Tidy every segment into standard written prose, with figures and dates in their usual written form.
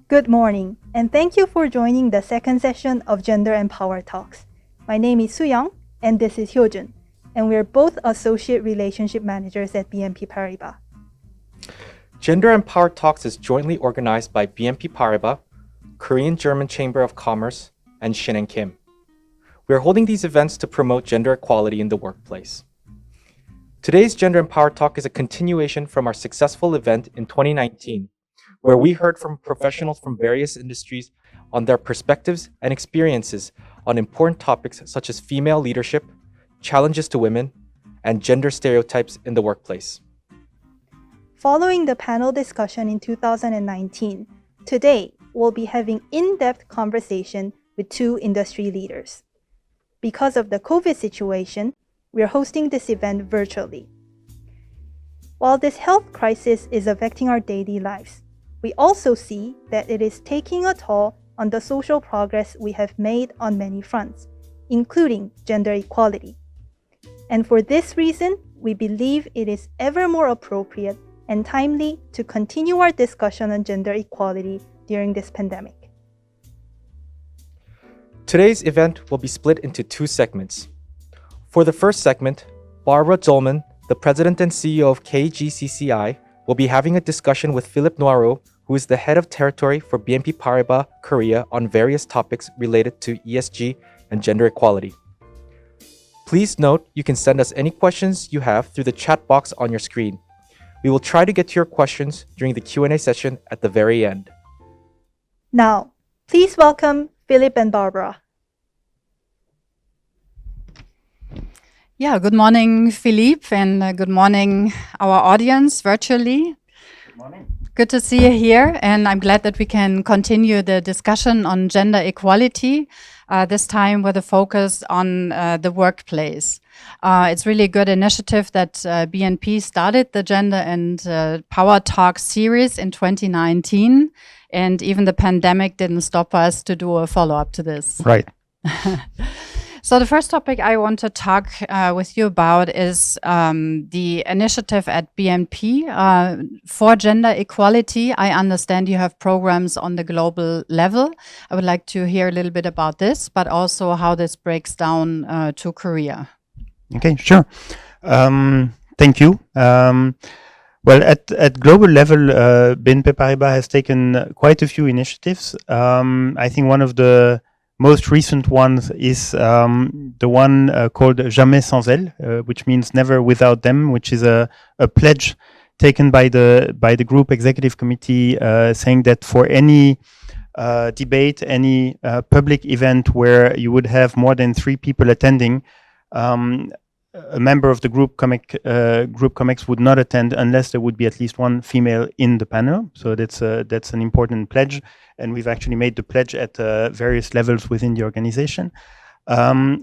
Good morning, and thank you for joining the second session of Gender and Power Talks. My name is Soo-young, and this is Hyojun, and we're both Associate Relationship Managers at BNP Paribas. Gender and Power Talks is jointly organized by BNP Paribas, Korean-German Chamber of Commerce, and Shin and Kim. We are holding these events to promote gender equality in the workplace. Today's Gender and Power Talk is a continuation from our successful event in 2019, where we heard from professionals from various industries on their perspectives and experiences on important topics such as female leadership, challenges to women, and gender stereotypes in the workplace. Following the panel discussion in 2019, today we'll be having in-depth conversation with two industry leaders. Because of the COVID situation, we're hosting this event virtually. While this health crisis is affecting our daily lives, we also see that it is taking a toll on the social progress we have made on many fronts, including gender equality. And for this reason, we believe it is ever more appropriate and timely to continue our discussion on gender equality during this pandemic. Today's event will be split into two segments. For the first segment, Barbara Jolman, the President and CEO of KGCCI, will be having a discussion with Philippe Noirot, who is the head of territory for BNP Paribas Korea on various topics related to ESG and gender equality. Please note you can send us any questions you have through the chat box on your screen. We will try to get to your questions during the Q&A session at the very end. Now, please welcome Philippe and Barbara. Yeah, good morning, Philippe, and good morning, our audience virtually. Good morning. Good to see you here, and I'm glad that we can continue the discussion on gender equality, this time with a focus on the workplace. It's really a good initiative that BNP started the Gender and Power Talk series in 2019, and even the pandemic didn't stop us to do a follow-up to this. Right. So the first topic I want to talk with you about is the initiative at BNP for gender equality. I understand you have programs on the global level. I would like to hear a little bit about this, but also how this breaks down to Korea. Okay, sure. Thank you. Well, at global level, BNP Paribas has taken quite a few initiatives. I think one of the most recent ones is the one called Jamais sans elles, which means never without them, which is a pledge taken by the group executive committee saying that for any debate, any public event where you would have more than 3 people attending, a member of the group Comex would not attend unless there would be at least one female in the panel. So that's an important pledge, and we've actually made the pledge at various levels within the organization.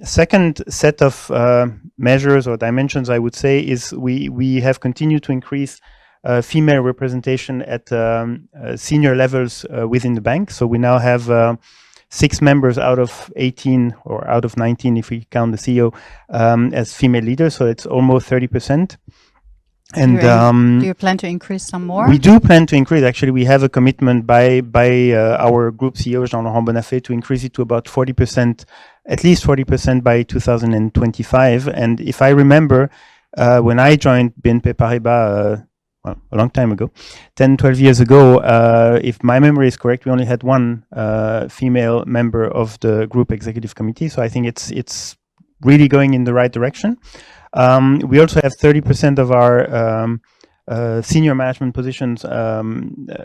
Second set of measures or dimensions, I would say, is we have continued to increase female representation at senior levels within the bank. So we now have 6 members out of 18 or out of 19 if we count the CEO as female leaders, so it's almost 30%. And do you plan to increase some more? We do plan to increase. Actually, we have a commitment by our group CEO Jean-Laurent Bonafé to increase it to about 40%, at least 40% by 2025. And if I remember, when I joined BNP Paribas a long time ago, 10, 12 years ago, if my memory is correct, we only had one female member of the group executive committee. So I think it's really going in the right direction. We also have 30% of our senior management positions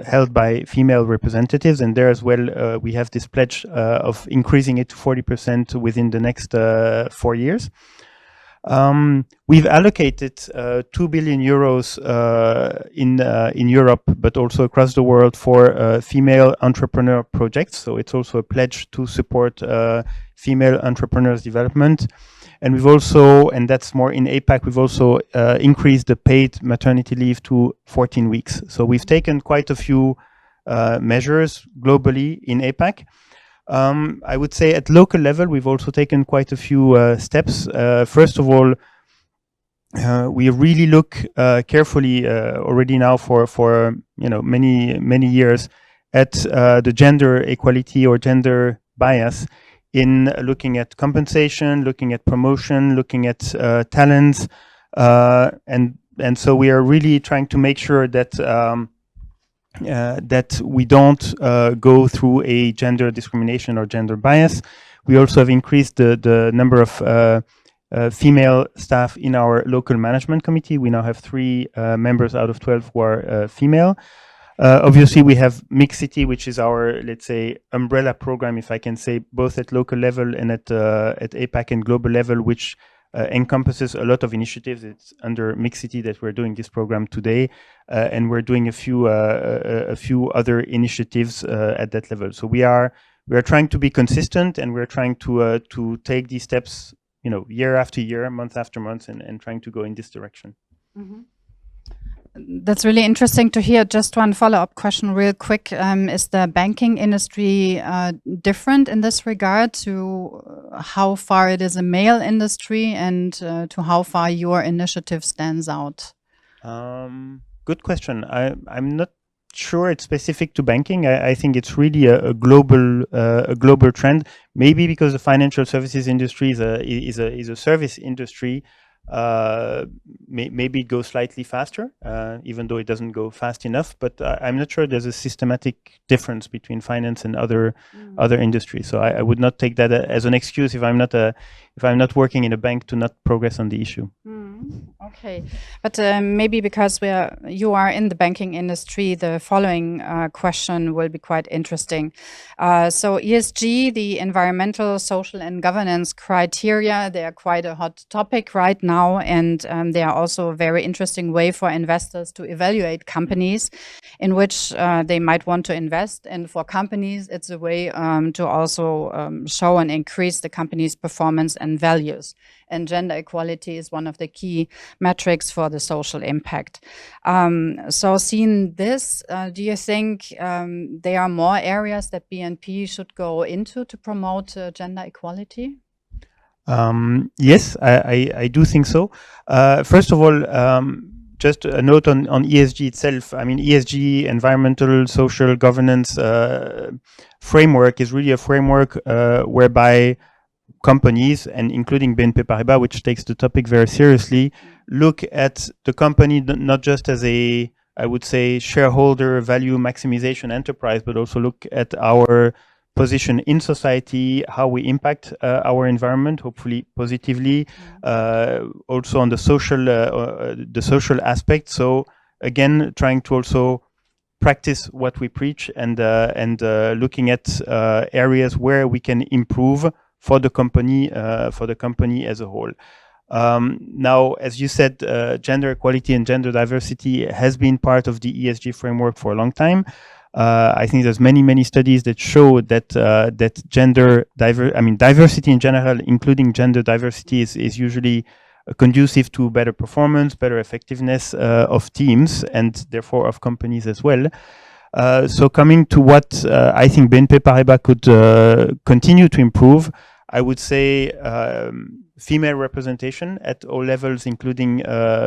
held by female representatives, and there as well we have this pledge of increasing it to 40% within the next 4 years. We've allocated 2 billion euros in Europe, but also across the world for female entrepreneur projects. So it's also a pledge to support female entrepreneurs' development. And we've also, and that's more in APAC, we've also increased the paid maternity leave to 14 weeks. So we've taken quite a few measures globally in APAC. I would say at local level, we've also taken quite a few steps. First of all, we really look carefully already now for many years at the gender equality or gender bias in looking at compensation, looking at promotion, looking at talents, and so we are really trying to make sure that that we don't go through a gender discrimination or gender bias. We also have increased the number of female staff in our local management committee. We now have 3 members out of 12 who are female. Obviously, we have Mixity, which is our, let's say, umbrella program, if I can say, both at local level and at APAC and global level, which encompasses a lot of initiatives. It's under Mixity that we're doing this program today, and we're doing a few other initiatives at that level. So we are trying to be consistent, and we're trying to take these steps, year after year, month after month, and trying to go in this direction. Mm-hmm. That's really interesting to hear. Just one follow-up question real quick. Is the banking industry different in this regard to how far it is a male industry and to how far your initiative stands out? Good question. I'm not sure it's specific to banking. I think it's really a global trend. Maybe because the financial services industry is a service industry. Maybe it goes slightly faster, even though it doesn't go fast enough. But I'm not sure there's a systematic difference between finance and other industries. So I would not take that as an excuse if I'm not working in a bank to not progress on the issue. Okay, but maybe because you are in the banking industry, the following question will be quite interesting. So ESG, the environmental, social, and governance criteria, they are quite a hot topic right now, and they are also a very interesting way for investors to evaluate companies in which they might want to invest. And for companies, it's a way to also show and increase the company's performance and values. And gender equality is one of the key metrics for the social impact. So seeing this, do you think there are more areas that BNP should go into to promote gender equality? Yes, I do think so. First of all, just a note on ESG itself. I mean, ESG, environmental, social, governance framework is really a framework whereby companies, and including BNP Paribas, which takes the topic very seriously, look at the company not just as a, I would say, shareholder value maximization enterprise, but also look at our position in society, how we impact our environment, hopefully positively, also on the social aspect. So again, trying to also practice what we preach and looking at areas where we can improve for the company as a whole. Now, as you said, gender equality and gender diversity has been part of the ESG framework for a long time. I think there's many studies that show that diversity in general, including gender diversity, is usually conducive to better performance, better effectiveness of teams, and therefore of companies as well. So coming to what I think BNP Paribas could continue to improve, I would say female representation at all levels, including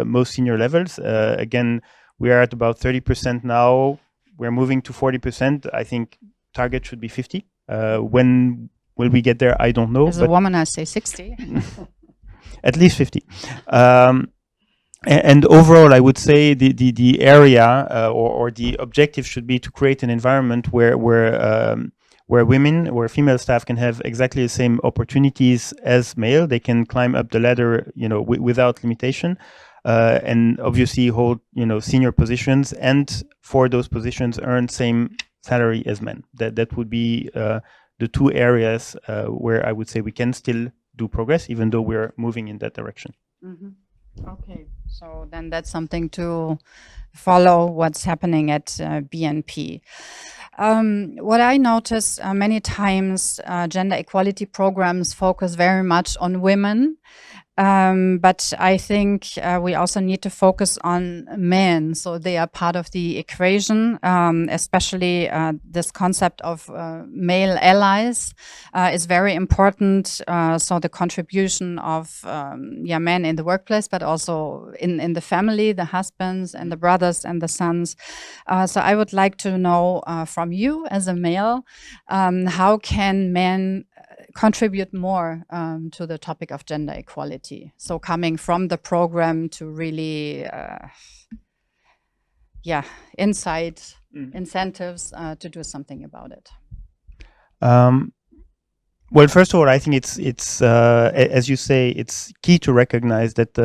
most senior levels. Again, we are at about 30% now. We're moving to 40%. I think target should be 50. When will we get there? I don't know. As a woman, I say 60. At least 50. And overall, I would say the area or the objective should be to create an environment where female staff can have exactly the same opportunities as male. They can climb up the ladder, without limitation, and obviously hold, senior positions, and for those positions earn same salary as men. That would be the two areas where I would say we can still do progress, even though we're moving in that direction. Mm-hmm. Okay, so then that's something to follow what's happening at BNP. What I notice many times, gender equality programs focus very much on women, But I think we also need to focus on men, so they are part of the equation, especially this concept of male allies is very important. So the contribution of men in the workplace, but also in the family, the husbands and the brothers and the sons. So I would like to know from you as a male, how can men contribute more to the topic of gender equality? So coming from the program to really, incentives to do something about it. Well, first of all, I think it's as you say, it's key to recognize that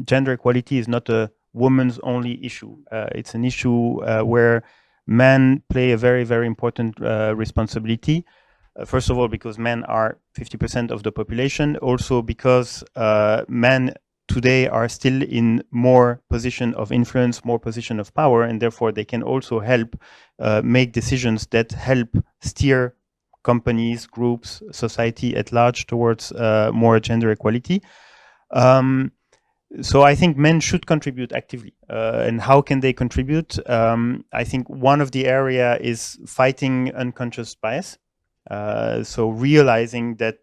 gender equality is not a woman's only issue. It's an issue where men play a very, very important responsibility. First of all, because men are 50% of the population. Also because men today are still in more position of influence, more position of power, and therefore they can also help make decisions that help steer companies, groups, society at large towards more gender equality. So I think men should contribute actively. And how can they contribute? I think one of the area is fighting unconscious bias. So realizing that,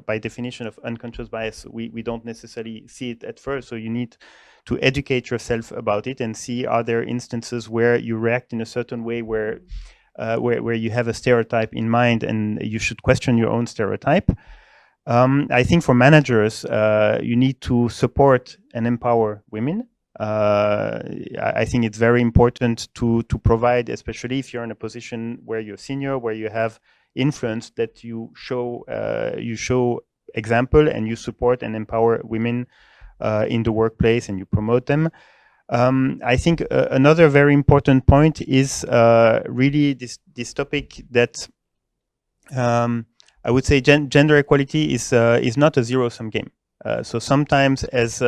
by definition of unconscious bias, we don't necessarily see it at first. So you need to educate yourself about it and see, are there instances where you react in a certain way where you have a stereotype in mind and you should question your own stereotype. I think for managers, you need to support and empower women. I think it's very important to provide, especially if you're in a position where you're senior, where you have influence, that you show example and you support and empower women in the workplace and you promote them. I think another very important point is really this topic that I would say gender equality is not a zero-sum game. So sometimes as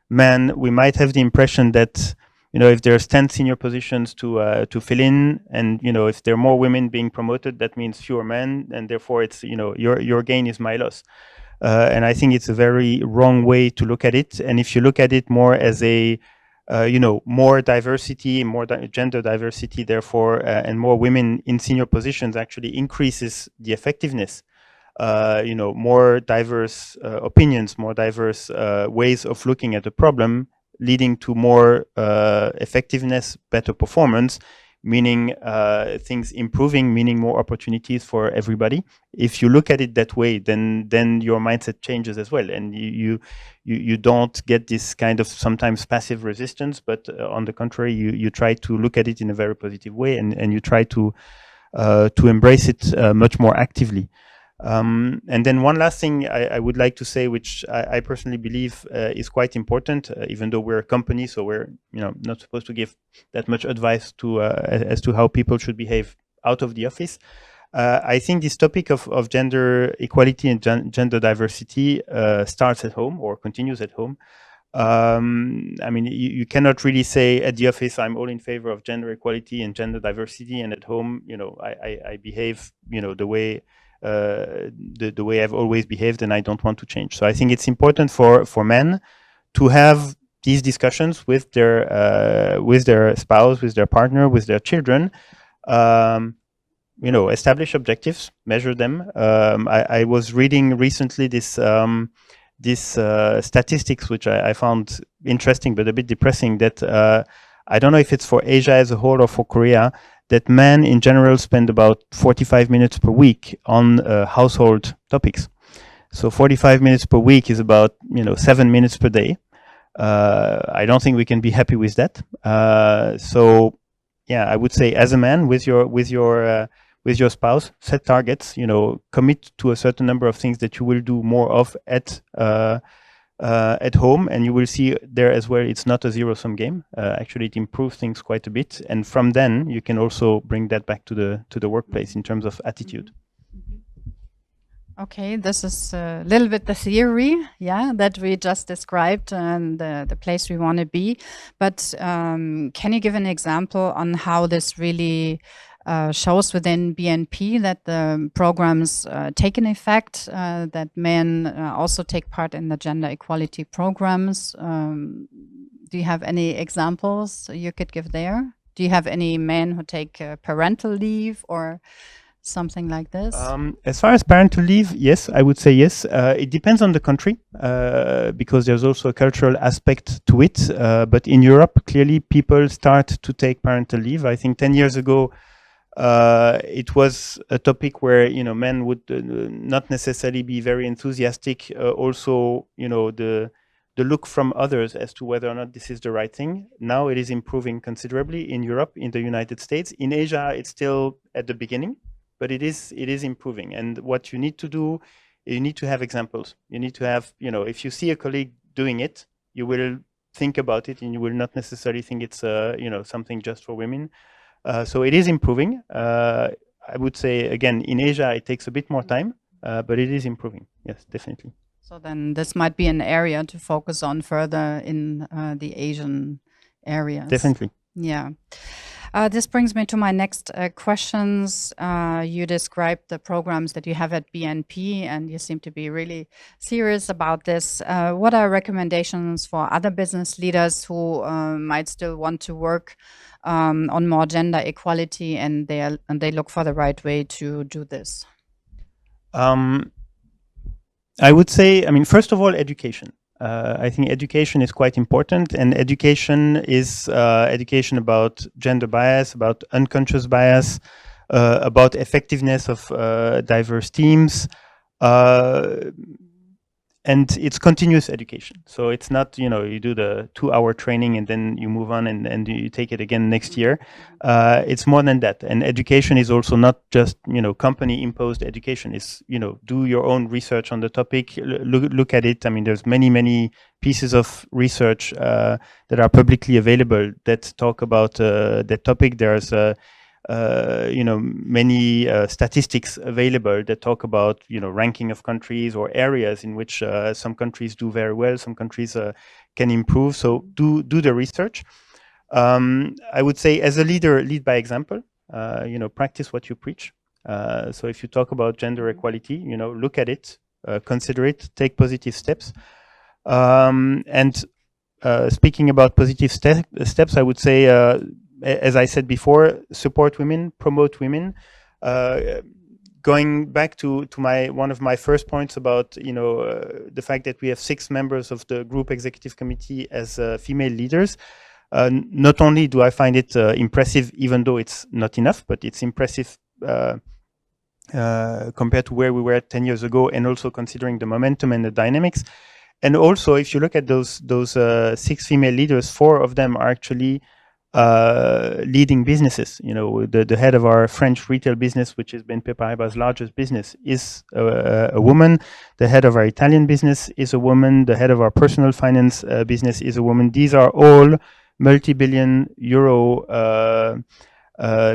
men, we might have the impression that if there's 10 senior positions to fill in, and if there are more women being promoted, that means fewer men, and therefore it's your gain is my loss. And I think it's a very wrong way to look at it. And if you look at it more as a more diversity, more gender diversity, therefore, and more women in senior positions actually increases the effectiveness. More diverse opinions, more diverse ways of looking at the problem, leading to more effectiveness, better performance, meaning things improving, meaning more opportunities for everybody. If you look at it that way, then your mindset changes as well, and you don't get this kind of sometimes passive resistance, but on the contrary, you try to look at it in a very positive way, and you try to embrace it much more actively. And then one last thing I would like to say, which I personally believe is quite important, even though we're a company, so we're not supposed to give that much advice to as to how people should behave out of the office. I think this topic of gender equality and gender diversity starts at home or continues at home. I mean, you cannot really say at the office, I'm all in favor of gender equality and gender diversity, and at home, I behave, the way the way I've always behaved, and I don't want to change. So I think it's important for men to have these discussions with their spouse, with their partner, with their children. Establish objectives, measure them. I was reading recently this statistics, which I found interesting but a bit depressing, that I don't know if it's for Asia as a whole or for Korea, that men in general spend about 45 minutes per week on household topics. So 45 minutes per week is about 7 minutes per day. I don't think we can be happy with that. So yeah, I would say as a man, with your spouse, set targets. Commit to a certain number of things that you will do more of at home, and you will see there as well, it's not a zero-sum game. Actually, it improves things quite a bit, and from then you can also bring that back to the workplace in terms of attitude. Okay, this is a little bit the theory, that we just described and the place we want to be. But can you give an example on how this really shows within BNP that the programs take an effect, that men also take part in the gender equality programs. Do you have any examples you could give there? Do you have any men who take parental leave or something like this? As far as parental leave, yes, I would say yes. It depends on the country because there's also a cultural aspect to it. But in Europe, clearly people start to take parental leave. I think 10 years ago, it was a topic where men would not necessarily be very enthusiastic. Also, the look from others as to whether or not this is the right thing. Now it is improving considerably in Europe, in the United States. In Asia, it's still at the beginning, but it is improving. And what you need to do, you need to have examples. You need to have, if you see a colleague doing it, you will think about it, and you will not necessarily think it's something just for women. So it is improving. I would say, again, in Asia, it takes a bit more time, but it is improving. Yes, definitely. So then this might be an area to focus on further in the Asian areas. Definitely. Yeah. This brings me to my next questions. You described the programs that you have at BNP, and you seem to be really serious about this. What are recommendations for other business leaders who might still want to work on more gender equality, and they look for the right way to do this? I would say, first of all, education. I think education is quite important, and education is education about gender bias, about unconscious bias, about effectiveness of diverse teams, and it's continuous education. So it's not, you do the 2-hour training and then you move on and you take it again next year. It's more than that. And education is also not just, company imposed education. It's, do your own research on the topic, look at it. There's many pieces of research that are publicly available that talk about that topic. There's many statistics available that talk about ranking of countries or areas in which some countries do very well, some countries can improve. So do the research. I would say, as a leader, lead by example. Practice what you preach. So if you talk about gender equality, look at it, consider it, take positive steps. And speaking about positive steps, I would say, as I said before, support women, promote women. Going back to one of my first points about the fact that we have 6 members of the group executive committee as female leaders. Not only do I find it impressive, even though it's not enough, but it's impressive compared to where we were 10 years ago, and also considering the momentum and the dynamics. And also, if you look at those 6 female leaders, 4 of them are actually leading businesses. The head of our French retail business, which is BNP Paribas' largest business, is a woman. The head of our Italian business is a woman. The head of our personal finance business is a woman. These are all multi-billion euro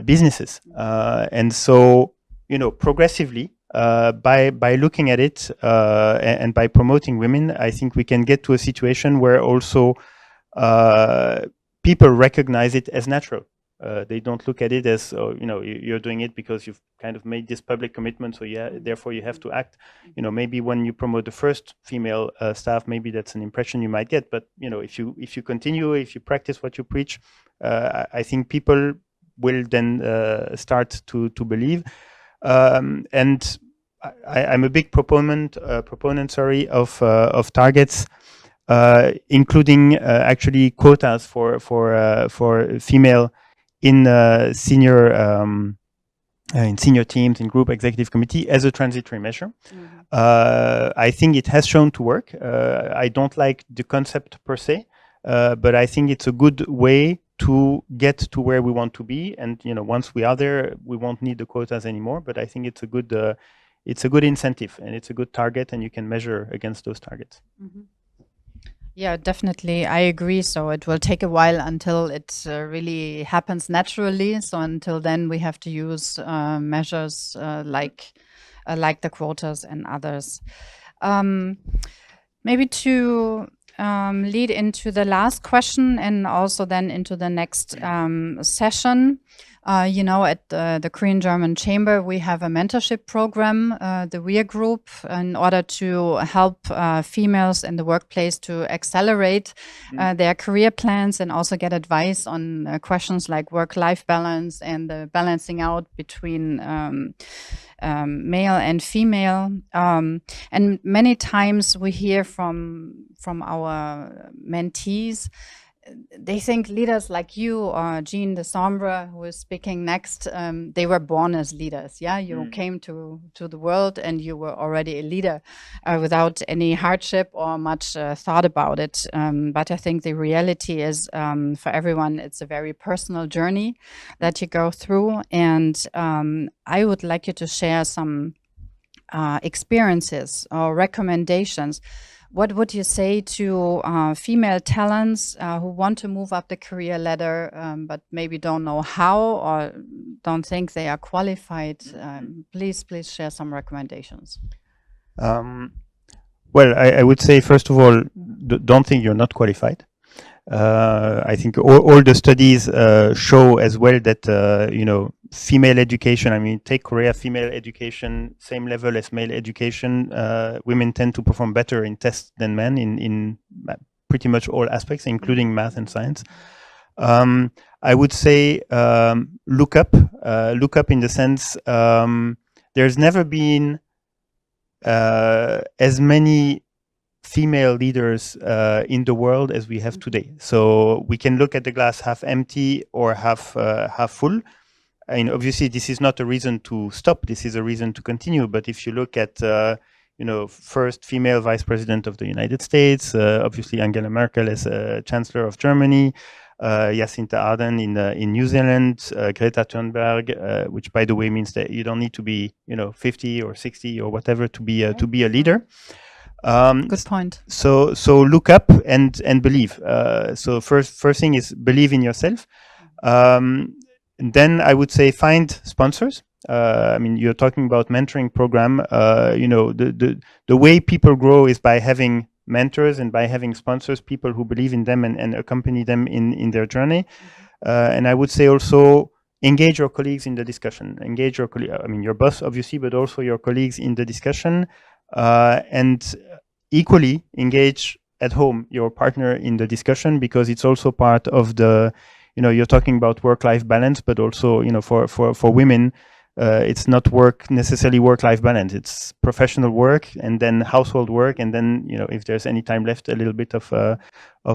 businesses. And so, progressively, by looking at it and by promoting women, I think we can get to a situation where also people recognize it as natural. They don't look at it as, you're doing it because you've kind of made this public commitment, so therefore you have to act. Maybe when you promote the first female staff, maybe that's an impression you might get. But if you continue, if you practice what you preach, I think people will then start to believe. And I'm a big proponent, of targets. Including actually quotas for female in senior teams, in group executive committee, as a transitory measure. I think it has shown to work. I don't like the concept per se, but I think it's a good way to get to where we want to be. And once we are there, we won't need the quotas anymore. But I think it's a good incentive, and it's a good target, and you can measure against those targets. Yeah, definitely. I agree. So it will take a while until it really happens naturally. So until then, we have to use measures like the quotas and others. Maybe to lead into the last question and also then into the next session. At the Korean German Chamber, we have a mentorship program, the youre group, in order to help females in the workplace to accelerate their career plans and also get advice on questions like work-life balance and the balancing out between male and female. And many times we hear from our mentees, they think leaders like you or Jean Desambre, who is speaking next, they were born as leaders. Yeah, you came to the world and you were already a leader without any hardship or much thought about it. But I think the reality is, for everyone, it's a very personal journey that you go through. And I would like you to share some experiences or recommendations. What would you say to female talents who want to move up the career ladder, but maybe don't know how or don't think they are qualified? Please share some recommendations. Well, I would say, first of all, don't think you're not qualified. I think all the studies show as well that female education, I mean, take Korea, female education, same level as male education, women tend to perform better in tests than men in pretty much all aspects, including math and science. I would say look up in the sense there's never been as many female leaders in the world as we have today. So we can look at the glass half empty or half full. I mean, obviously, this is not a reason to stop. This is a reason to continue. But if you look at, first female vice president of the United States, obviously Angela Merkel as Chancellor of Germany, Jacinta Ardern in New Zealand, Greta Thunberg, which by the way means that you don't need to be 50 or 60 or whatever to be a leader. Good point. So look up and believe. So first thing is believe in yourself. And then I would say find sponsors. I mean, you're talking about mentoring program. The way people grow is by having mentors and by having sponsors, people who believe in them and accompany them in their journey. And I would say also engage your colleagues in the discussion. Engage your your boss, obviously, but also your colleagues in the discussion. And equally engage at home your partner in the discussion, because it's also part of the, you're talking about work-life balance, but also, for women, it's not necessarily work-life balance. It's professional work and then household work, and then if there's any time left, a little bit of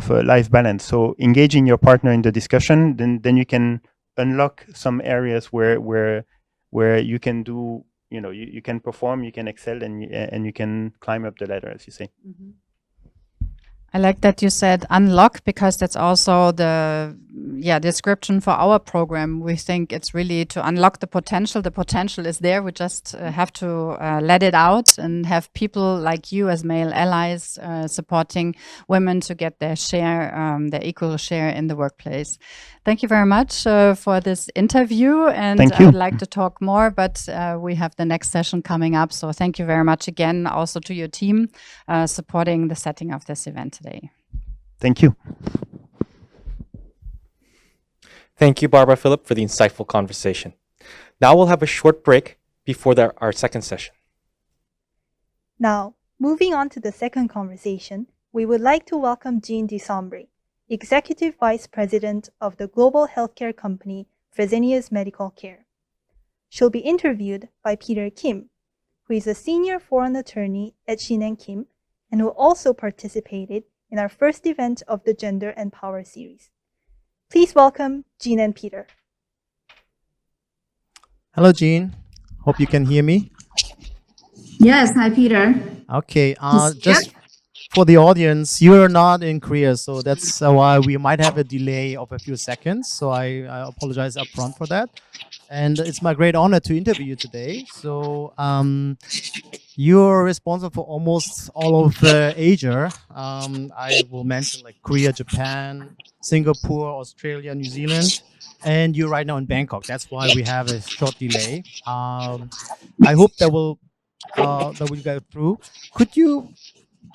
life balance. So engaging your partner in the discussion, then you can unlock some areas where you can do. You can perform, you can excel, and you can climb up the ladder, as you say. Mm-hmm. I like that you said unlock, because that's also the description for our program. We think it's really to unlock the potential. The potential is there. We just have to let it out and have people like you as male allies supporting women to get their share, their equal share in the workplace. Thank you very much for this interview. And I would like to talk more, but we have the next session coming up. So thank you very much again, also to your team supporting the setting of this event today. Thank you. Thank you, Barbara Philipp, for the insightful conversation. Now we'll have a short break before our second session. Now, moving on to the second conversation, we would like to welcome Jean Desambre, Executive Vice President of the global healthcare company Fresenius Medical Care. She'll be interviewed by Peter Kim, who is a senior foreign attorney at Shin & Kim and who also participated in our first event of the Gender and Power series. Please welcome Jean and Peter. Hello, Jean. Hope you can hear me. Yes, hi, Peter. Okay, just for the audience, you're not in Korea, so that's why we might have a delay of a few seconds. So I apologize upfront for that. And it's my great honor to interview you today. So you're responsible for almost all of Asia. I will mention like Korea, Japan, Singapore, Australia, New Zealand, and you're right now in Bangkok. That's why we have a short delay. I hope that will go through. Could you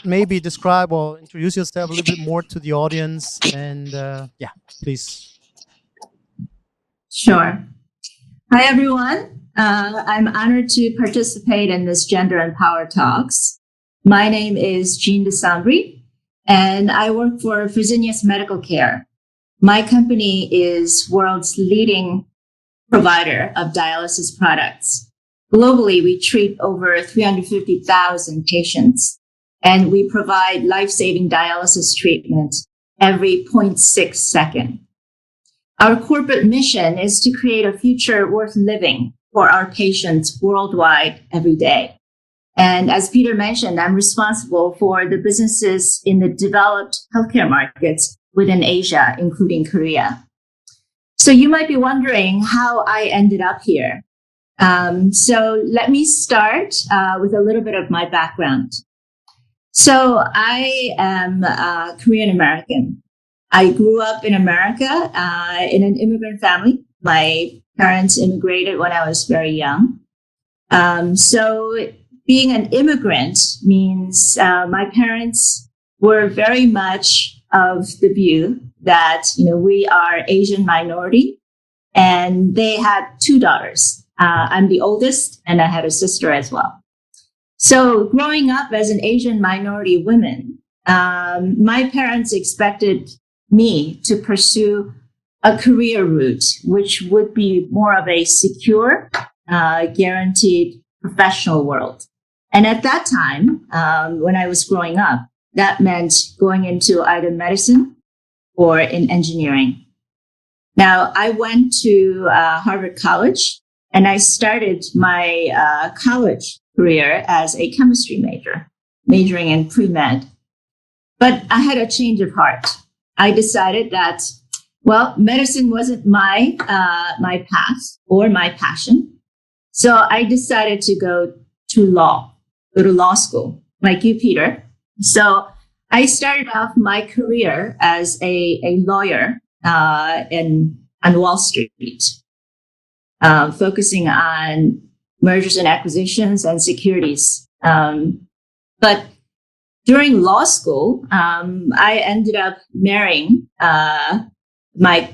maybe describe or introduce yourself a little bit more to the audience? And please. Sure. Hi, everyone. I'm honored to participate in this Gender and Power Talks. My name is Jean DeSambri, and I work for Fresenius Medical Care. My company is world's leading provider of dialysis products. Globally, we treat over 350,000 patients, and we provide life-saving dialysis treatment every 0.6 second. Our corporate mission is to create a future worth living for our patients worldwide every day. And as Peter mentioned, I'm responsible for the businesses in the developed healthcare markets within Asia, including Korea. So you might be wondering how I ended up here. So let me start with a little bit of my background. So I am Korean American. I grew up in America in an immigrant family. My parents immigrated when I was very young. So being an immigrant means my parents were very much of the view that, we are Asian minority, and they had two daughters. I'm the oldest, and I had a sister as well. So growing up as an Asian minority woman, my parents expected me to pursue a career route, which would be more of a secure, guaranteed professional world. And at that time, when I was growing up, that meant going into either medicine or in engineering. Now, I went to Harvard College, and I started my college career as a chemistry major, majoring in pre-med. But I had a change of heart. I decided that, medicine wasn't my path or my passion. So I decided to go to law school, like you, Peter. So I started off my career as a lawyer on Wall Street, focusing on mergers and acquisitions and securities. But during law school, I ended up marrying my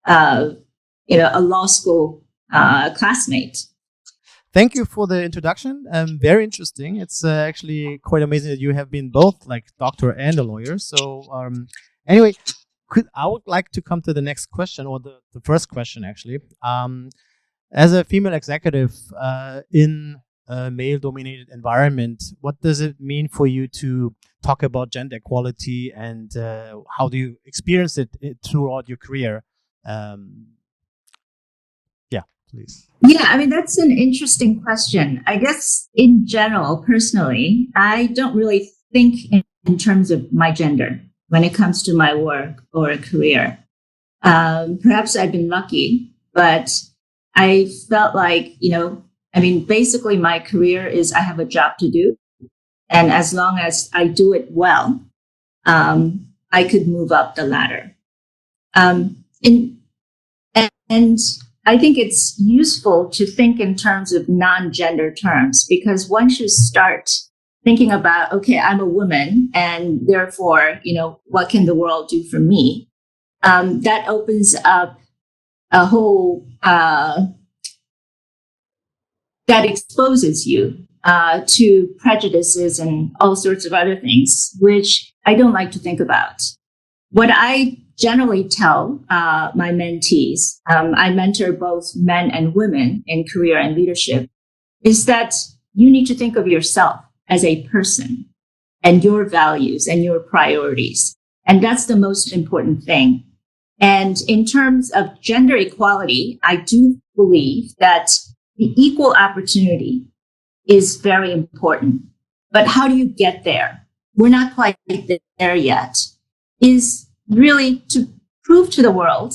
a law school classmate. Thank you for the introduction. Very interesting. It's actually quite amazing that you have been both like doctor and a lawyer. So anyway, I would like to come to the next question, or the first question actually. As a female executive in a male-dominated environment, what does it mean for you to talk about gender equality, and how do you experience it throughout your career? Please. Yeah, that's an interesting question. I guess in general, personally, I don't really think in terms of my gender when it comes to my work or career. Perhaps I've been lucky, but I felt like, basically my career is I have a job to do. And as long as I do it well, I could move up the ladder. And I think it's useful to think in terms of non-gender terms, because once you start thinking about, okay, I'm a woman, and therefore, what can the world do for me? That opens up a whole, that exposes you to prejudices and all sorts of other things, which I don't like to think about. What I generally tell my mentees, I mentor both men and women in career and leadership, is that you need to think of yourself as a person and your values and your priorities. And that's the most important thing. And in terms of gender equality, I do believe that the equal opportunity is very important. But how do you get there? We're not quite there yet. Is really to prove to the world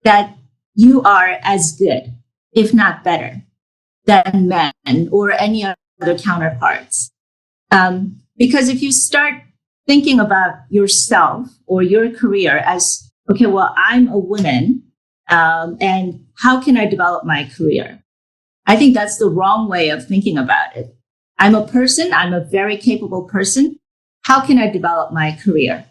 that you are as good, if not better, than men or any other counterparts. Because if you start thinking about yourself or your career as, okay, I'm a woman, and how can I develop my career? I think that's the wrong way of thinking about it. I'm a person, I'm a very capable person. How can I develop my career?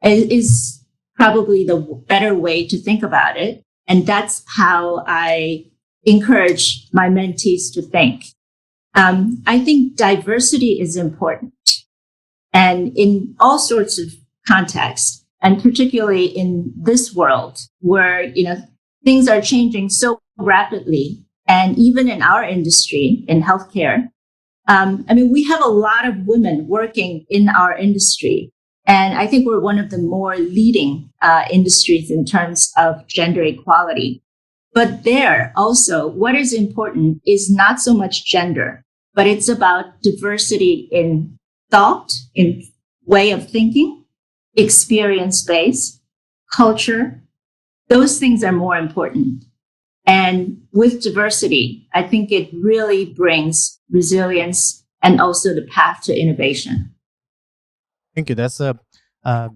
Is probably the better way to think about it. And that's how I encourage my mentees to think. I think diversity is important, and in all sorts of contexts, and particularly in this world where, things are changing so rapidly. And even in our industry, in healthcare, we have a lot of women working in our industry. And I think we're one of the more leading industries in terms of gender equality. But there also, what is important is not so much gender, but it's about diversity in thought, in way of thinking, experience base, culture. Those things are more important. And with diversity, I think it really brings resilience and also the path to innovation. Thank you. That's a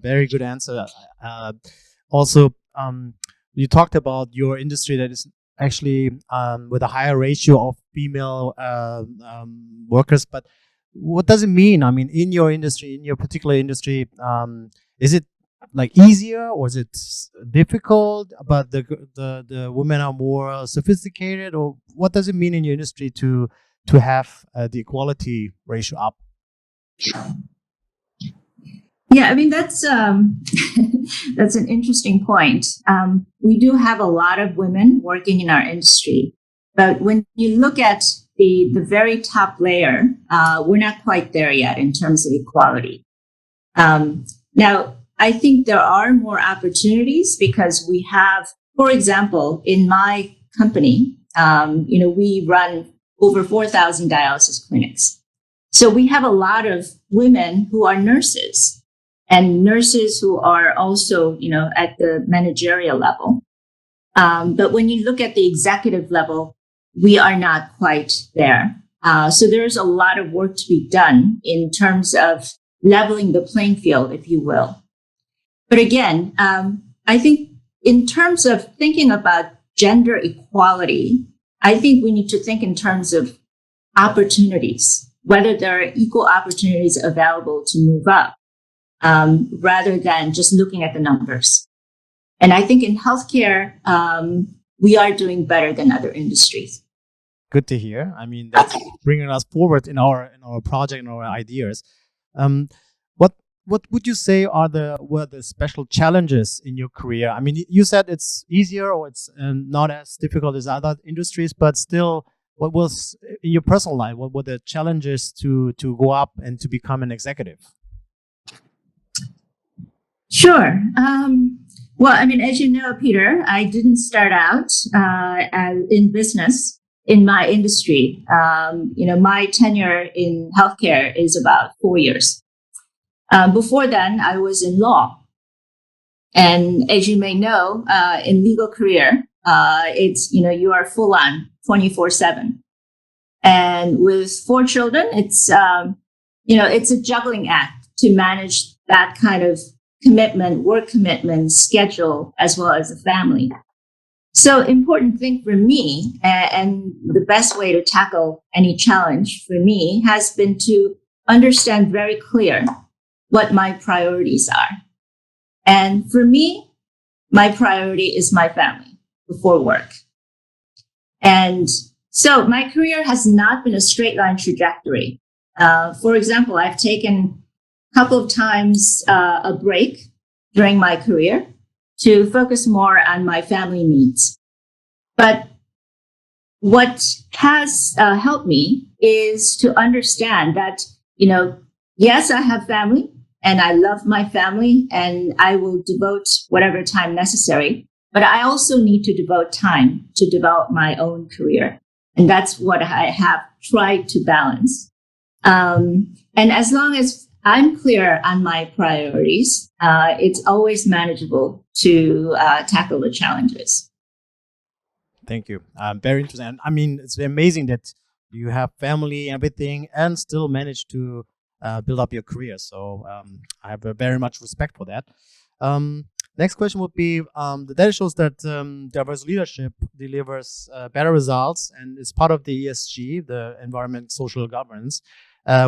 very good answer. Also, you talked about your industry that is actually with a higher ratio of female workers. But what does it mean? I mean, in your industry, in your particular industry, is it like easier, or is it difficult? But the women are more sophisticated, or what does it mean in your industry to have the equality ratio up? Yeah, that's that's an interesting point. We do have a lot of women working in our industry, but when you look at the very top layer, we're not quite there yet in terms of equality. Now, I think there are more opportunities because we have, for example, in my company, we run over 4,000 dialysis clinics. So we have a lot of women who are nurses, and nurses who are also, at the managerial level. But when you look at the executive level, we are not quite there. So there's a lot of work to be done in terms of leveling the playing field, if you will. But again, I think in terms of thinking about gender equality, I think we need to think in terms of opportunities, whether there are equal opportunities available to move up. Rather than just looking at the numbers. And I think in healthcare, we are doing better than other industries. Good to hear. That's bringing us forward in our project and our ideas. What would you say were the special challenges in your career? You said it's easier, or it's not as difficult as other industries, but still, what was in your personal life? What were the challenges to go up and to become an executive? Sure. As you know, Peter, I didn't start out in business in my industry. My tenure in healthcare is about 4 years. Before then, I was in law. And as you may know, in legal career, it's, you are full on 24/7. And with 4 children, it's a juggling act to manage that kind of commitment, work commitment, schedule, as well as a family. So important thing for me, and the best way to tackle any challenge for me has been to understand very clear what my priorities are. And for me, my priority is my family before work. And so my career has not been a straight line trajectory. For example, I've taken couple of times a break during my career to focus more on my family needs. But what has helped me is to understand that, yes, I have family and I love my family and I will devote whatever time necessary, but I also need to devote time to develop my own career. And that's what I have tried to balance. And as long as I'm clear on my priorities, it's always manageable to tackle the challenges. Thank you. Very interesting. It's amazing that you have family, everything, and still manage to build up your career. So I have very much respect for that. Next question would be, the data shows that diverse leadership delivers better results and is part of the ESG, the environment, social governance,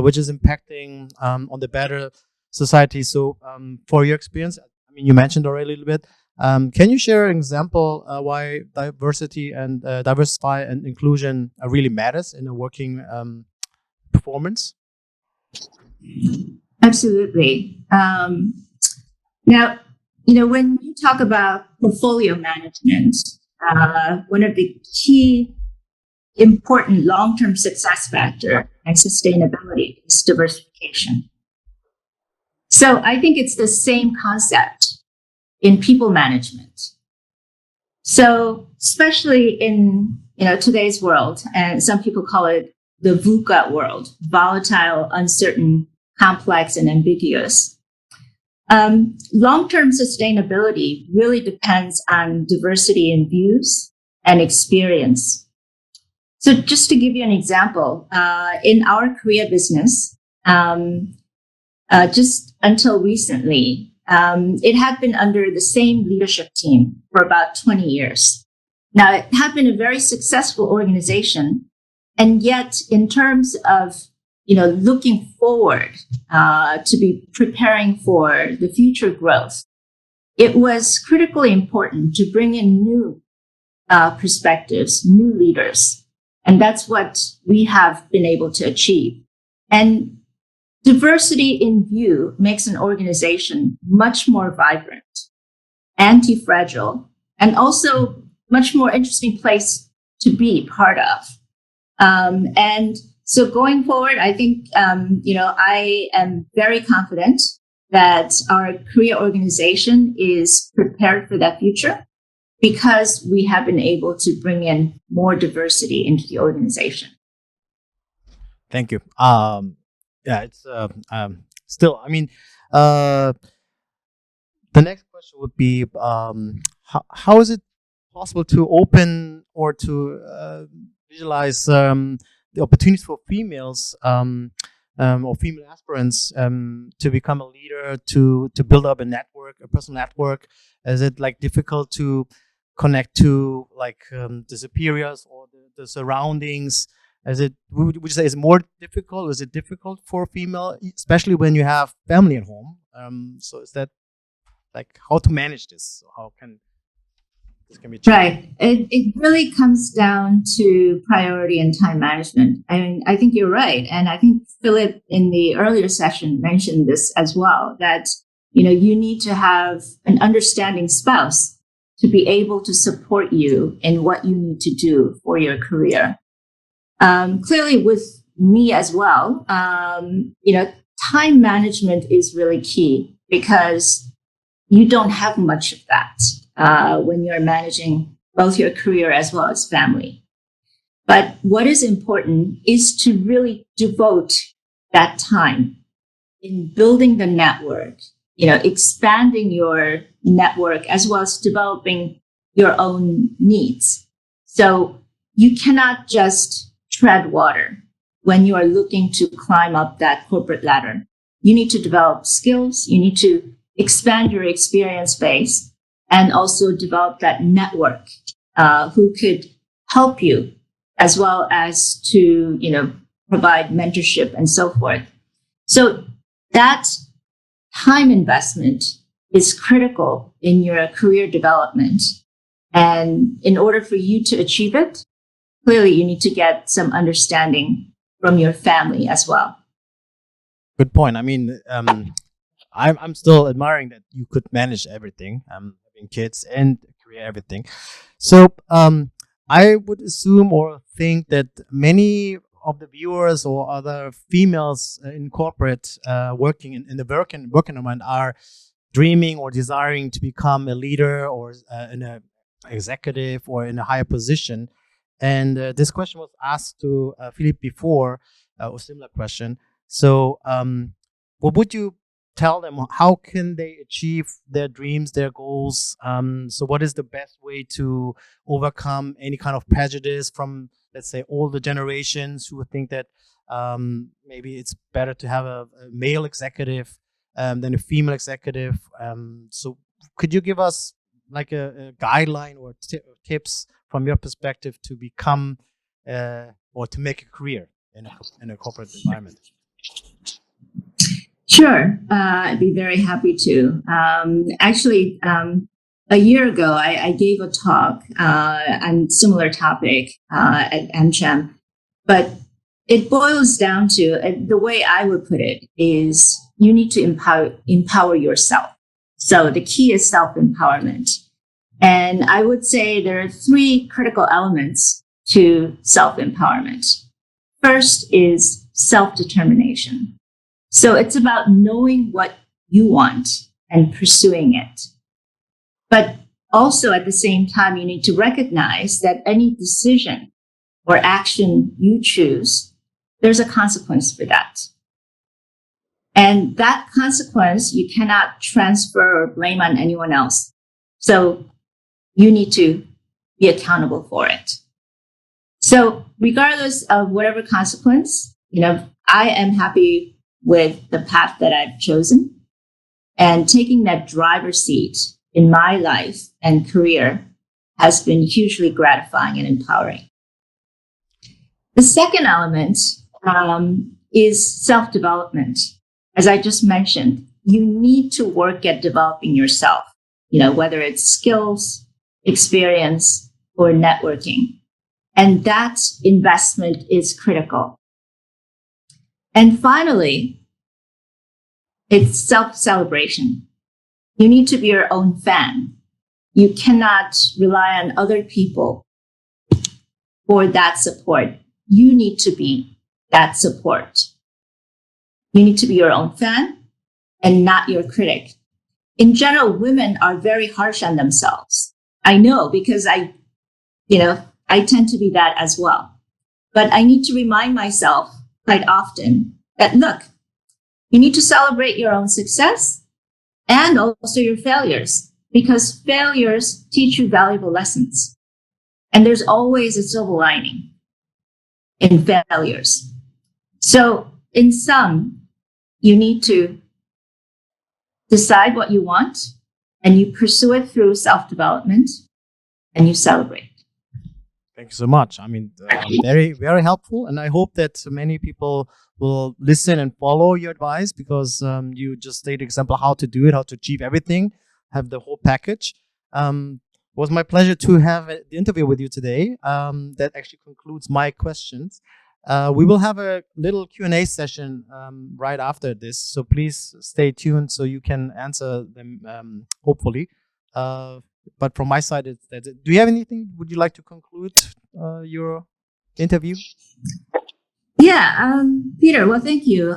which is impacting on the better society. So for your experience, you mentioned already a little bit, Can you share an example why diversify and inclusion really matters in a working performance? Absolutely. Now, when you talk about portfolio management, one of the key important long-term success factor and sustainability is diversification. So I think it's the same concept in people management. So especially in today's world, and some people call it the VUCA world, volatile, uncertain, complex, and ambiguous. Long-term sustainability really depends on diversity in views and experience. So just to give you an example, in our Korea business, just until recently, it had been under the same leadership team for about 20 years. Now, it had been a very successful organization, and yet in terms of looking forward to be preparing for the future growth, it was critically important to bring in new perspectives, new leaders. And that's what we have been able to achieve. And diversity in view makes an organization much more vibrant, anti-fragile, and also much more interesting place to be part of. And so going forward, I think, I am very confident that our Korea organization is prepared for that future because we have been able to bring in more diversity into the organization. Thank you. Yeah, it's still, I mean, the next question would be, how is it possible to open or to visualize the opportunities for females or female aspirants to become a leader, to build up a network, a personal network? Is it like difficult to connect to like the superiors or the surroundings? Is it, would you say, is more difficult? Is it difficult for a female, especially when you have family at home? So is that like how to manage this? How can this can be changed? Right. It really comes down to priority and time management. I mean, I think you're right. And I think Philip in the earlier session mentioned this as well, that, you need to have an understanding spouse to be able to support you in what you need to do for your career. Clearly with me as well, time management is really key because you don't have much of that when you're managing both your career as well as family. But what is important is to really devote that time in building the network, expanding your network as well as developing your own needs. So you cannot just tread water when you are looking to climb up that corporate ladder. You need to develop skills. You need to expand your experience base and also develop that network who could help you as well as to, provide mentorship and so forth. So that time investment is critical in your career development. And in order for you to achieve it, clearly you need to get some understanding from your family as well. Good point. I mean, I'm still admiring that you could manage everything, having kids and career, everything. So I would assume or think that many of the viewers or other females in corporate working in the work environment are dreaming or desiring to become a leader or in an executive or in a higher position. And this question was asked to Philippe before, or similar question. So what would you tell them? How can they achieve their dreams, their goals? So what is the best way to overcome any kind of prejudice from, let's say, older generations who would think that maybe it's better to have a male executive than a female executive? So could you give us like a guideline or tips from your perspective to become or to make a career in a corporate environment? Sure, I'd be very happy to. Actually, a year ago, I gave a talk on similar topic at AmCham, but it boils down to the way I would put it is you need to empower yourself. So the key is self-empowerment. And I would say there are three critical elements to self-empowerment. First is self-determination. So it's about knowing what you want and pursuing it. But also at the same time, you need to recognize that any decision or action you choose, there's a consequence for that. And that consequence, you cannot transfer or blame on anyone else. So you need to be accountable for it. So regardless of whatever consequence, I am happy with the path that I've chosen, and taking that driver's seat in my life and career has been hugely gratifying and empowering. The second element is self-development. As I just mentioned, you need to work at developing yourself, whether it's skills, experience, or networking. And that investment is critical. And finally, it's self-celebration. You need to be your own fan. You cannot rely on other people for that support. You need to be that support. You need to be your own fan and not your critic. In general, women are very harsh on themselves. I know, because I tend to be that as well. But I need to remind myself quite often that, look, you need to celebrate your own success and also your failures, because failures teach you valuable lessons. And there's always a silver lining in failures. So in sum, you need to decide what you want, and you pursue it through self-development, and you celebrate. Thank you so much. Very, very helpful. And I hope that many people will listen and follow your advice, because you just stated example how to do it, how to achieve everything, have the whole package. It was my pleasure to have the interview with you today. That actually concludes my questions. We will have a little Q&A session right after this, so please stay tuned so you can answer them, hopefully. But from my side, that's it. Do you have anything? Would you like to conclude your interview? Yeah, Peter, well, thank you.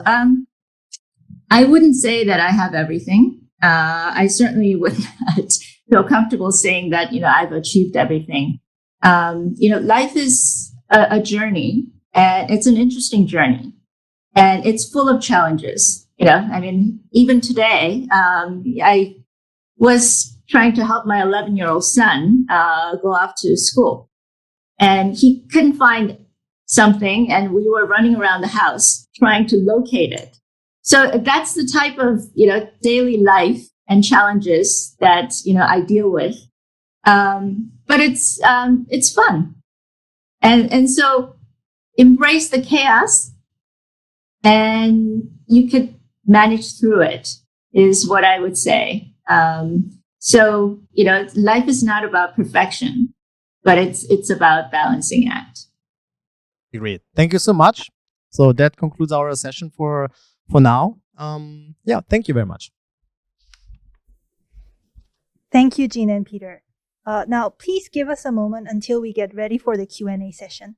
I wouldn't say that I have everything. I certainly would not feel comfortable saying that, I've achieved everything. Life is a journey, and it's an interesting journey, and it's full of challenges. Even today, I was trying to help my 11-year-old son go off to school, and he couldn't find something, and we were running around the house trying to locate it. So that's the type of daily life and challenges that I deal with. But it's fun, and so embrace the chaos, and you could manage through it, is what I would say. So life is not about perfection, but it's about balancing act. Great. Thank you so much. So that concludes our session for now. Thank you very much. Thank you, Jean and Peter. Now, please give us a moment until we get ready for the Q&A session.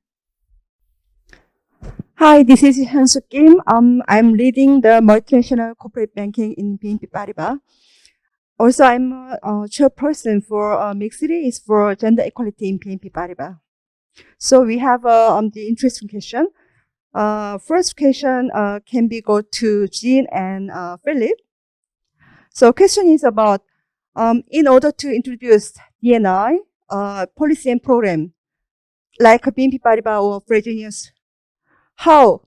Hi, this is Hyun-suk Kim. I'm leading the multinational corporate banking in BNP Paribas. Also, I'm a chairperson for Mixed Cities for gender equality in BNP Paribas. So we have the interesting question. First question can be go to Jean and Philip. So question is about in order to introduce D&I policy and program like BNP Paribas or Fresenius, how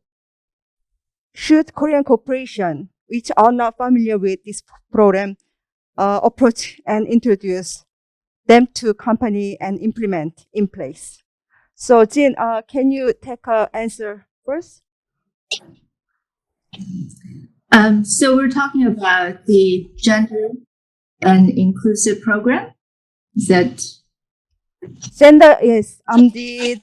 should Korean corporation, which are not familiar with this program, approach and introduce them to company and implement in place? So Jean, can you take an answer first? So we're talking about the gender and inclusive program. Is that Gender, yes, the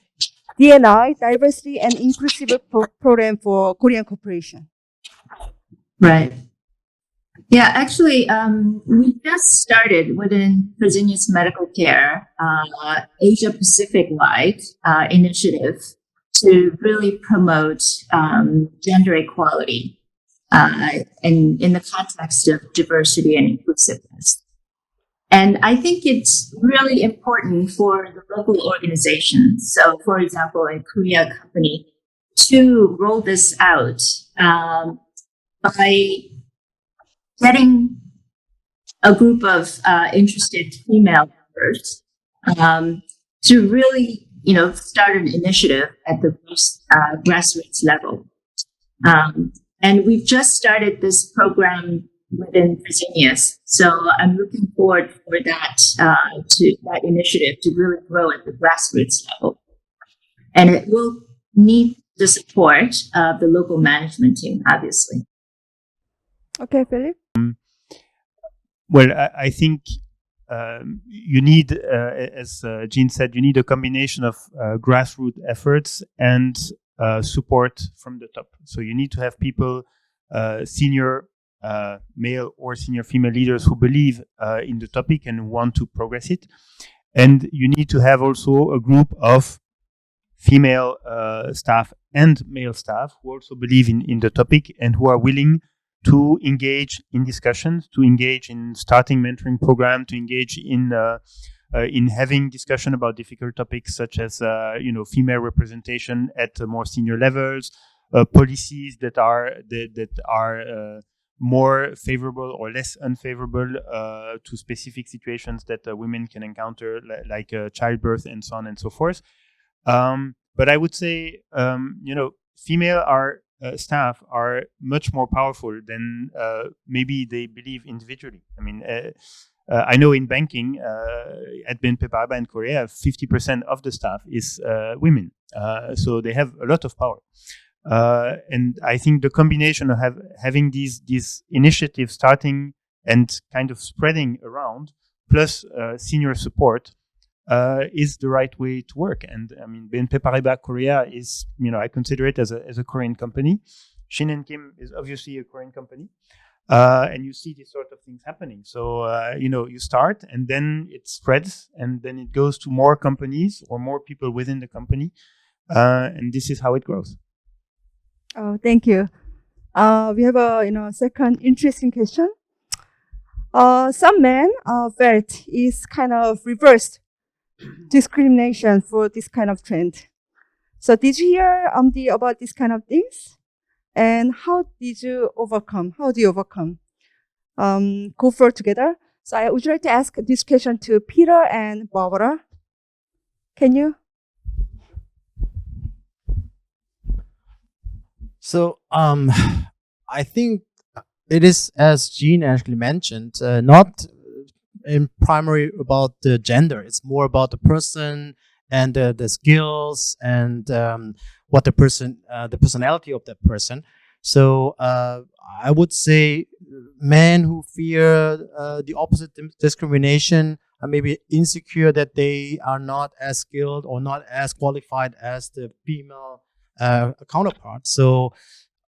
DNI, Diversity and Inclusive Program for Korean Corporation. right? Yeah, actually, we just started within Fresenius Medical Care, Asia Pacific wide initiative to really promote gender equality in the context of diversity and inclusiveness. And I think it's really important for the local organizations. So, for example, a Korea company to roll this out by getting a group of interested female members to really, start an initiative at the grassroots level. And we've just started this program within Fresenius, so I'm looking forward for that that initiative to really grow at the grassroots level, and it will need the support of the local management team, obviously. Okay, Philip. Well, I think you need, as Jean said, you need a combination of grassroots efforts and support from the top. So you need to have people, senior male or senior female leaders who believe in the topic and want to progress it. And you need to have also a group of female staff and male staff who also believe in the topic and who are willing to engage in discussions, to engage in starting mentoring program, to engage in having discussion about difficult topics such as female representation at more senior levels, policies that are more favorable or less unfavorable to specific situations that women can encounter, like childbirth and so on and so forth. But I would say, female staff are much more powerful than maybe they believe individually. I mean, I know in banking at BNP Paribas in Korea, 50% of the staff is women. So they have a lot of power. And I think the combination of having these initiatives starting and kind of spreading around, plus senior support, is the right way to work. And I mean, BNP Paribas Korea is, I consider it as a Korean company. Shin and Kim is obviously a Korean company. And you see these sort of things happening. So, you start and then it spreads and then it goes to more companies or more people within the company. And this is how it grows. Oh, thank you. We have a second interesting question. Some men felt is kind of reversed discrimination for this kind of trend. So did you hear about this kind of things? And how did you overcome? How do you overcome? Go for together. So I would like to ask this question to Peter and Barbara. Can you? So I think it is, as Jean actually mentioned, not in primary about the gender. It's more about the person and the skills and what the personality of that person. So I would say men who fear the opposite discrimination are maybe insecure that they are not as skilled or not as qualified as the female counterpart. So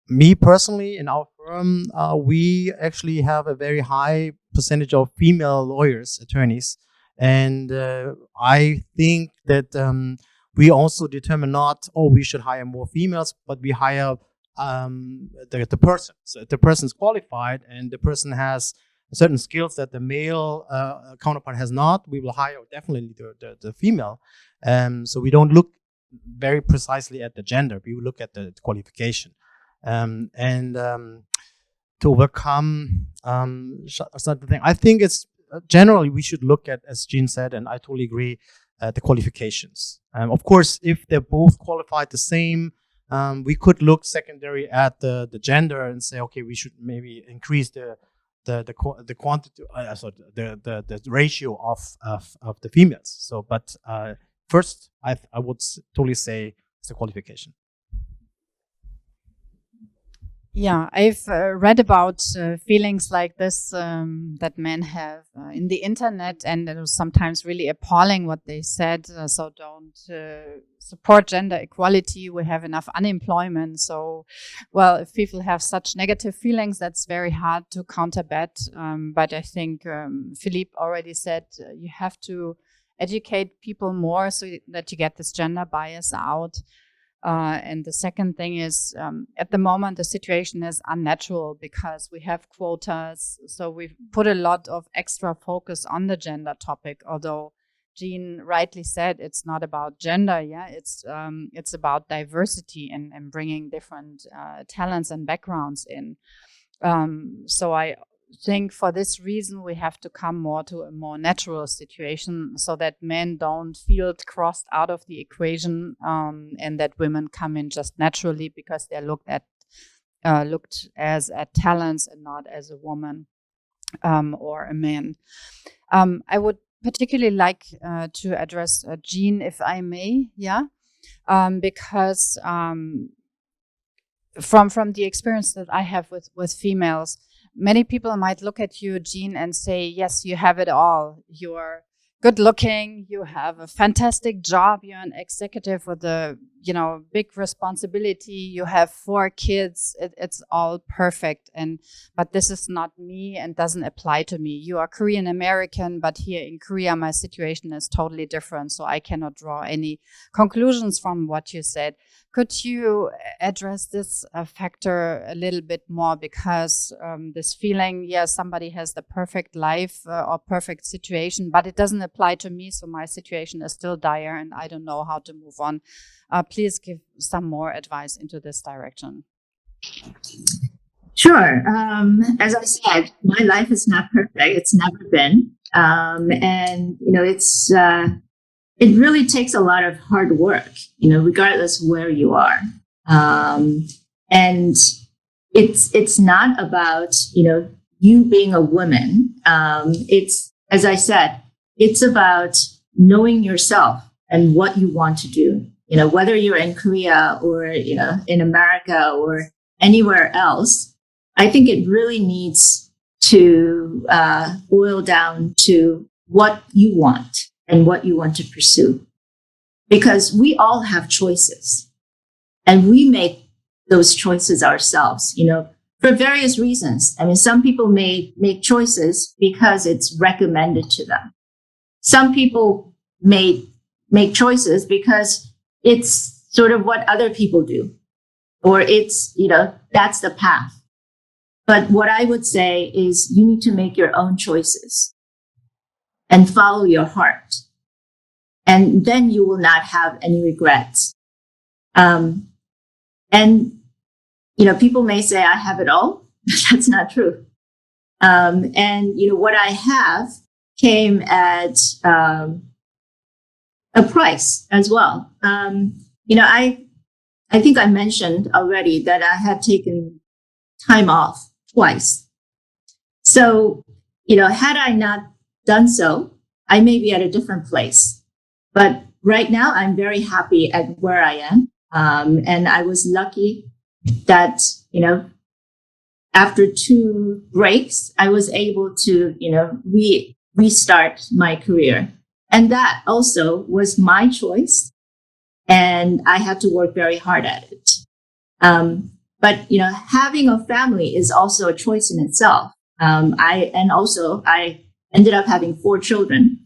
me personally, in our firm, we actually have a very high percentage of female lawyers, attorneys. And I think that we also determine not, we should hire more females, but we hire the person. So if the person's qualified and the person has certain skills that the male counterpart has not, we will hire definitely the female. So we don't look very precisely at the gender. We will look at the qualification. To overcome certain thing, I think it's generally we should look at, as Jean said, and I totally agree, the qualifications. Of course, if they're both qualified the same, we could look secondary at the gender and say, okay, we should maybe increase the quantity, the ratio of the females. So, but first, I would totally say it's the qualification. Yeah, I've read about feelings like this that men have in the internet, and it was sometimes really appalling what they said. So don't support gender equality. We have enough unemployment. So, well, if people have such negative feelings, that's very hard to combat. But I think Philippe already said you have to educate people more so that you get this gender bias out. And the second thing is, at the moment, the situation is unnatural because we have quotas. So we've put a lot of extra focus on the gender topic, although Jean rightly said it's not about gender. Yeah, it's about diversity and bringing different talents and backgrounds in. So I think for this reason, we have to come more to a more natural situation so that men don't feel crossed out of the equation, and that women come in just naturally because they're looked as at talents and not as a woman or a man. I would particularly like to address Jean, if I may, yeah, because from the experience that I have with females, many people might look at you, Jean, and say, yes, you have it all. You're good looking. You have a fantastic job. You're an executive with a, big responsibility. You have 4 kids. It's all perfect. But this is not me and doesn't apply to me. You are Korean American, but here in Korea, my situation is totally different. So I cannot draw any conclusions from what you said. Could you address this factor a little bit more? Because this feeling, somebody has the perfect life or perfect situation, but it doesn't apply to me. So my situation is still dire and I don't know how to move on. Please give some more advice into this direction. Sure. As I said, my life is not perfect. It's never been. It really takes a lot of hard work, regardless where you are. And it's not about, you being a woman. It's, as I said, it's about knowing yourself and what you want to do, whether you're in Korea or, in America or anywhere else. I think it really needs to boil down to what you want and what you want to pursue. Because we all have choices and we make those choices ourselves, for various reasons. I mean, some people may make choices because it's recommended to them. Some people may make choices because it's sort of what other people do, or it's, that's the path. But what I would say is you need to make your own choices and follow your heart. And then you will not have any regrets. People may say I have it all. That's not true. What I have came at a price as well. I think I mentioned already that I had taken time off twice. So, had I not done so, I may be at a different place. But right now, I'm very happy at where I am. And I was lucky that, after 2 breaks, I was able to, restart my career. And that also was my choice. And I had to work very hard at it. But having a family is also a choice in itself. I ended up having 4 children.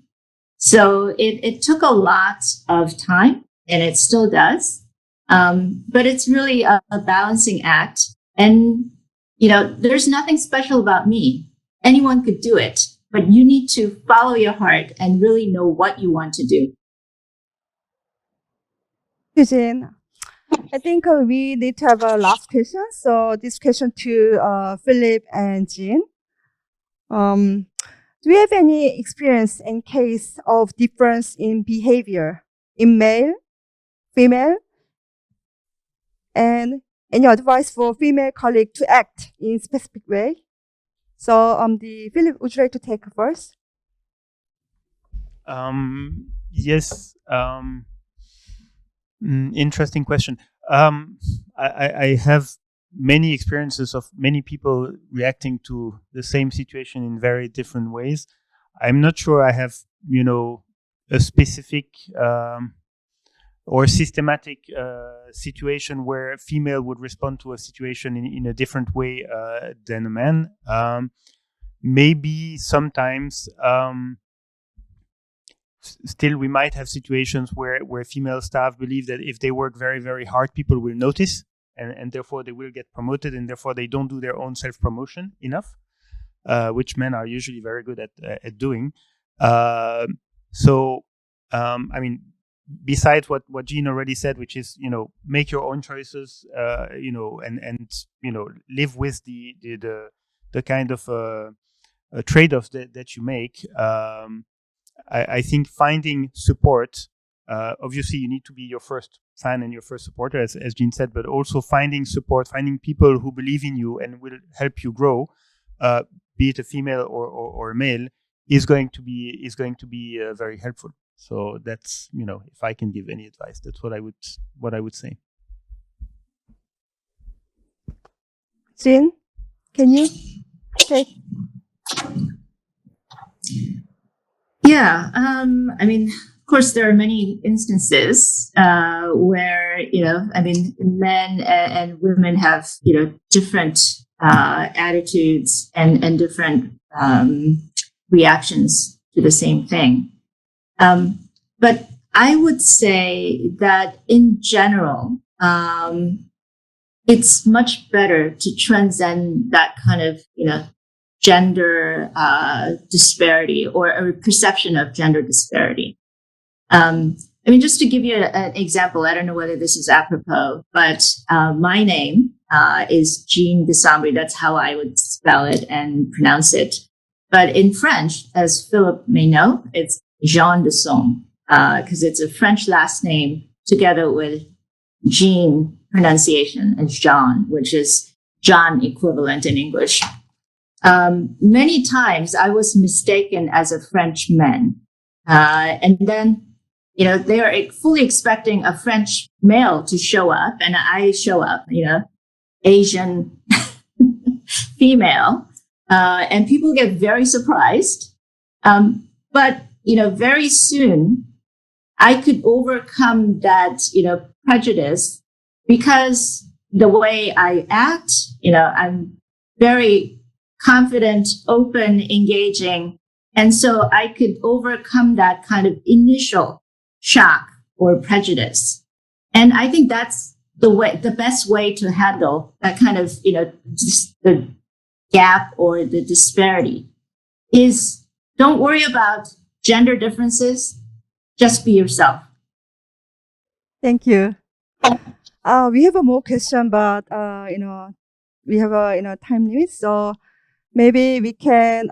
So it took a lot of time, and it still does. But it's really a balancing act. And, there's nothing special about me. Anyone could do it, but you need to follow your heart and really know what you want to do. Eugene, I think we need to have a last question. So this question to Philip and Jean. Do you have any experience in case of difference in behavior in male, female, and any advice for female colleague to act in specific way? So, Philip, would you like to take first? Yes. Interesting question. I have many experiences of many people reacting to the same situation in very different ways. I'm not sure I have, a specific or systematic situation where a female would respond to a situation in a different way than a man. Maybe sometimes still we might have situations where female staff believe that if they work very, very hard, people will notice, and therefore they will get promoted, and therefore they don't do their own self-promotion enough, which men are usually very good at doing. I mean, besides what Jean already said, which is, make your own choices, and live with the kind of trade-offs that you make. I think finding support, obviously you need to be your first fan and your first supporter, as Jean said, but also finding support, finding people who believe in you and will help you grow, be it a female or a male, is going to be very helpful. So that's, if I can give any advice, that's what I would say. Jean, can you take? Yeah, I mean, of course, there are many instances where, men and women have, different attitudes and different reactions to the same thing. But I would say that in general, it's much better to transcend that kind of, gender disparity or a perception of gender disparity. Just to give you an example, I don't know whether this is apropos, but my name is Jean Desambry. That's how I would spell it and pronounce it. But in French, as Philip may know, it's Jean de Song, because it's a French last name together with Jean pronunciation as John, which is John equivalent in English. Many times I was mistaken as a Frenchman. And then, they are fully expecting a French male to show up, and I show up, Asian female, and people get very surprised. But, very soon I could overcome that, prejudice, because the way I act, I'm very confident, open, engaging. And so I could overcome that kind of initial shock or prejudice. And I think that's the best way to handle that kind of, the gap or the disparity is don't worry about gender differences. Just be yourself. Thank you. We have a more question, but, we have a time limit. So maybe we can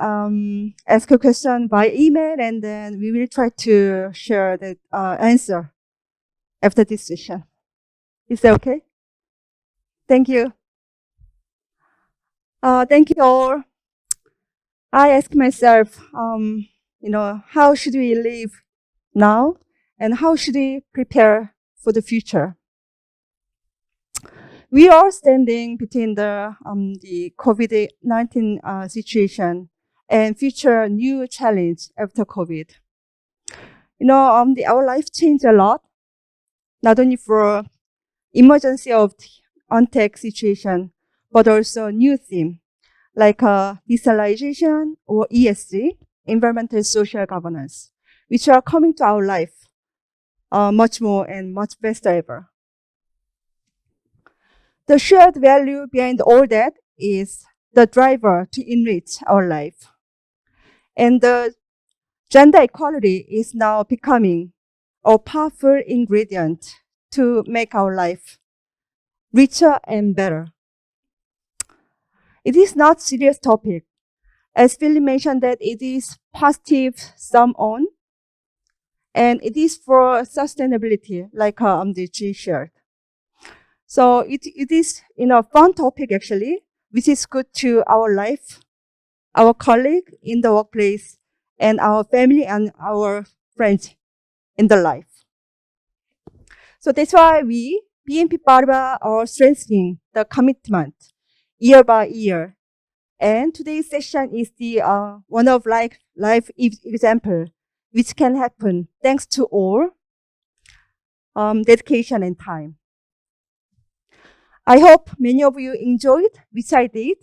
ask a question by email, and then we will try to share the answer after this session. Is that okay? Thank you. Thank you all. I ask myself, how should we live now, and how should we prepare for the future? We are standing between the COVID-19 situation and future new challenge after COVID. Our life changed a lot, not only for emergency of untact situation, but also new theme like decentralization or ESG, environmental social governance, which are coming to our life much more and much faster ever. The shared value behind all that is the driver to enrich our life. And the gender equality is now becoming a powerful ingredient to make our life richer and better. It is not serious topic. As Philip mentioned, that it is positive sum on, and it is for sustainability, like the G shared. So it is fun topic actually, which is good to our life, our colleague in the workplace, and our family and our friends in the life. So that's why we BNP Paribas are strengthening the commitment year by year. And today's session is the one of life example, which can happen thanks to all dedication and time. I hope many of you enjoyed, which I did.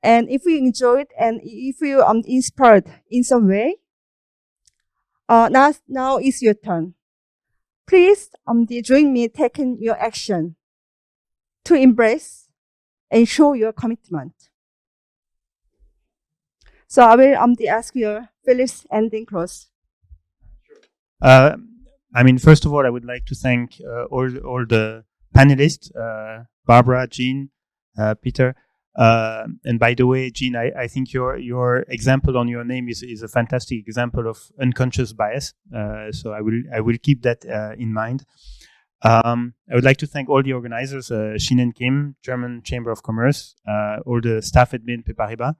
And if you enjoyed and if you inspired in some way, now is your turn. Please join me taking your action to embrace and show your commitment. So I will ask your Philip's ending close. First of all, I would like to thank all the panelists, Barbara, Jean, Peter. And by the way, Jean, I think your example on your name is a fantastic example of unconscious bias. So I will keep that in mind. I would like to thank all the organizers, Shin and Kim, German Chamber of Commerce, all the staff at BNP Paribas,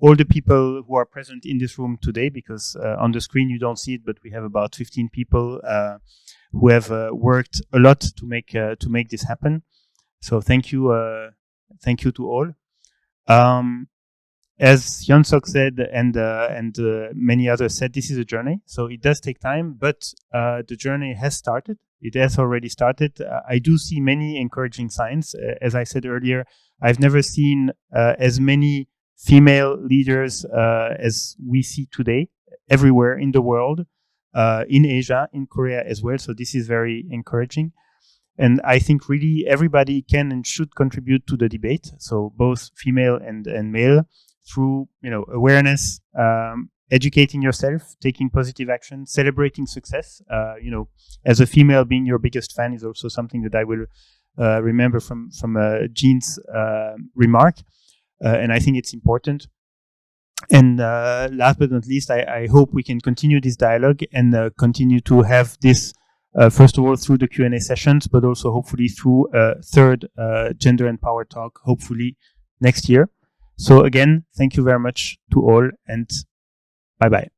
all the people who are present in this room today, because on the screen you don't see it, but we have about 15 people who have worked a lot to make this happen. So thank you to all. As Hyun-Sok said, and many others said, this is a journey. So it does take time, but the journey has started. It has already started. I do see many encouraging signs. As I said earlier, I've never seen as many female leaders as we see today everywhere in the world, in Asia, in Korea as well. So this is very encouraging. And I think really everybody can and should contribute to the debate. So both female and male, through awareness, educating yourself, taking positive action, celebrating success. As a female, being your biggest fan is also something that I will remember from Jean's remark. And I think it's important. And last but not least, I hope we can continue this dialogue and continue to have this, first of all, through the Q&A sessions, but also hopefully through a third Gender and Power Talk, hopefully next year. So again, thank you very much to all, and bye-bye.